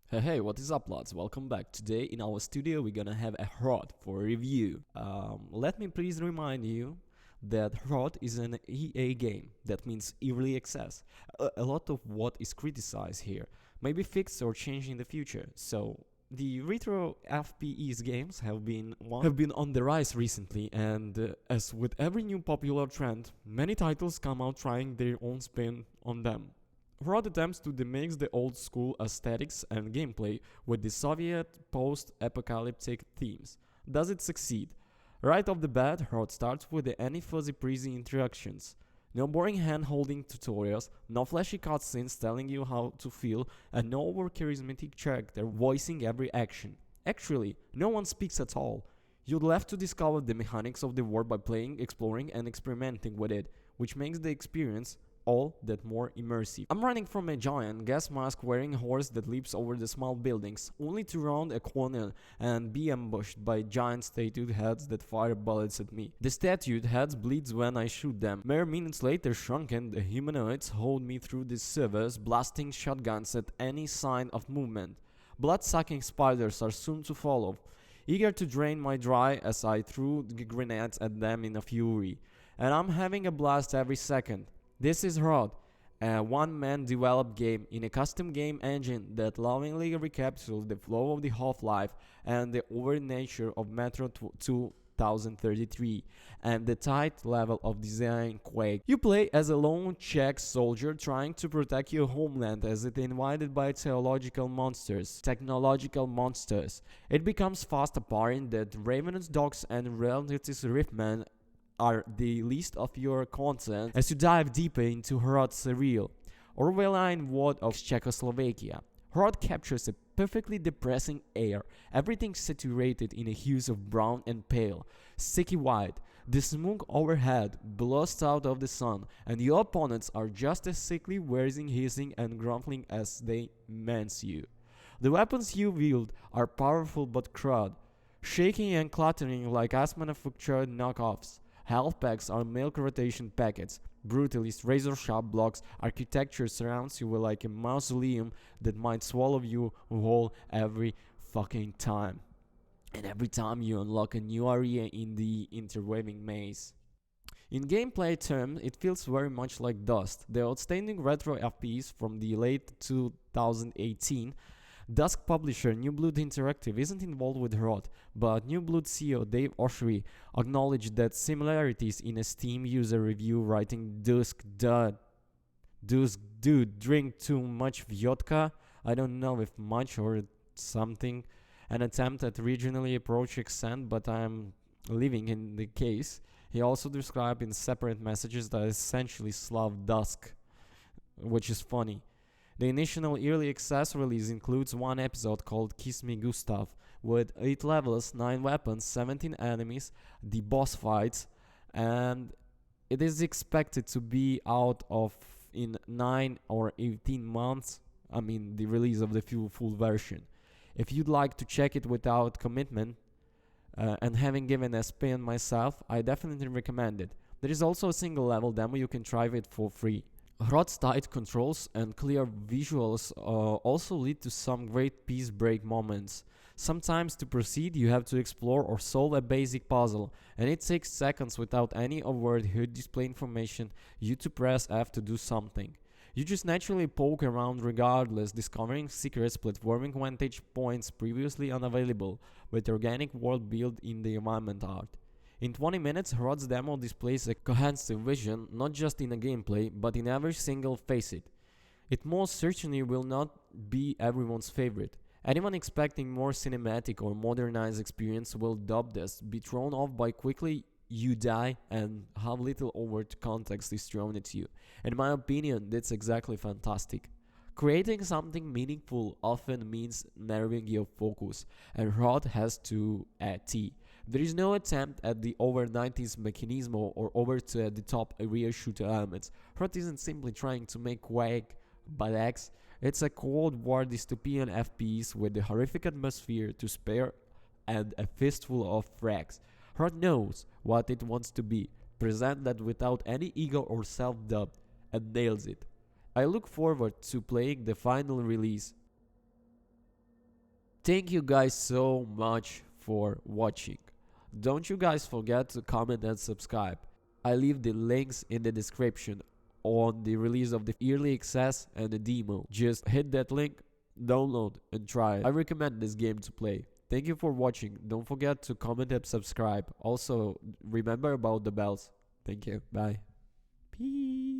Hey, what is up, lads? Welcome back. Today in our studio, we're gonna have a HROT for review. Let me please remind you that HROT is an EA game. That means early access. A lot of what is criticized here may be fixed or changed in the future. So the retro FPS games have been on the rise recently, and as with every new popular trend, many titles come out trying their own spin on them. HROT attempts to mix the old school aesthetics and gameplay with the Soviet post-apocalyptic themes. Does it succeed? Right off the bat, HROT starts with the any fuzzy breezy introductions. No boring hand-holding tutorials, no flashy cutscenes telling you how to feel, and no over-charismatic character voicing every action. Actually, no one speaks at all. You'll have to discover the mechanics of the world by playing, exploring, and experimenting with it, which makes the experience all that more immersive. I'm running from a giant gas mask wearing horse that leaps over the small buildings, only to round a corner and be ambushed by giant statued heads that fire bullets at me. The statued heads bleeds when I shoot them. Mere minutes later, shrunken the humanoids hold me through the sewers, blasting shotguns at any sign of movement. Blood-sucking spiders are soon to follow, eager to drain my dry as I threw grenades at them in a fury. And I'm having a blast every second. This is HROT, a one-man developed game in a custom game engine that lovingly recapitulates the flow of the Half-Life and the over nature of Metro 2033 and the tight level of design Quake. You play as a lone Czech soldier trying to protect your homeland as it invaded by technological monsters. It becomes fast apparent that Ravenous Dogs and Reality's Riftman are the least of your content as you dive deeper into HROT's surreal, Orwellian world of Czechoslovakia. HROT captures a perfectly depressing air, everything saturated in a hues of brown and pale, sticky white. The smoke overhead blows out of the sun, and your opponents are just as sickly whizzing, hissing, and grumbling as they menace you. The weapons you wield are powerful but crud, shaking and clattering like mass-manufactured knockoffs. Health packs are milk rotation packets. Brutalist, razor-sharp blocks. Architecture surrounds you like a mausoleum that might swallow you whole every fucking time. And every time you unlock a new area in the interweaving maze. In gameplay terms, it feels very much like Dust, the outstanding retro FPS from the late 2018. Dusk publisher New Blood Interactive isn't involved with HROT, but New Blood CEO Dave Oshry acknowledged that similarities in a Steam user review writing dude, drink too much vodka. I don't know if much or something. An attempt at regionally approach accent, but I'm living in the case. He also described in separate messages that essentially Slav Dusk, which is funny. The initial early access release includes one episode called Kiss Me Gustav, with 8 levels, 9 weapons, 17 enemies, the boss fights, and it is expected to be out of in 9 or 18 months. I mean, the release of the full version. If you'd like to check it without commitment, and having given a spin myself, I definitely recommend it. There is also a single level demo you can try it for free. HROT's tight controls and clear visuals also lead to some great peace break moments. Sometimes to proceed you have to explore or solve a basic puzzle, and it takes seconds without any overt HUD display information you to press F to do something. You just naturally poke around regardless, discovering secrets, platforming vantage points previously unavailable, with organic world built in the environment art. In 20 minutes, HROT's demo displays a cohesive vision, not just in a gameplay, but in every single facet. It most certainly will not be everyone's favorite. Anyone expecting more cinematic or modernized experience will dub this, be thrown off by quickly you die and how little overt context is thrown at you. In my opinion, that's exactly fantastic. Creating something meaningful often means narrowing your focus, and HROT has to a T. There is no attempt at the over 90s mechanism or over to the top area shooter elements. HROT isn't simply trying to make Quake badass, it's a Cold War dystopian FPS with a horrific atmosphere to spare and a fistful of frags. HROT knows what it wants to be, present that without any ego or self-doubt, and nails it. I look forward to playing the final release. Thank you guys so much for watching. Don't you guys forget to comment and subscribe. I leave the links in the description on the release of the early access and the demo. Just hit that link, download and try it. I recommend this game to play. Thank you for watching. Don't forget to comment and subscribe. Also, remember about the bells. Thank you. Bye. Peace.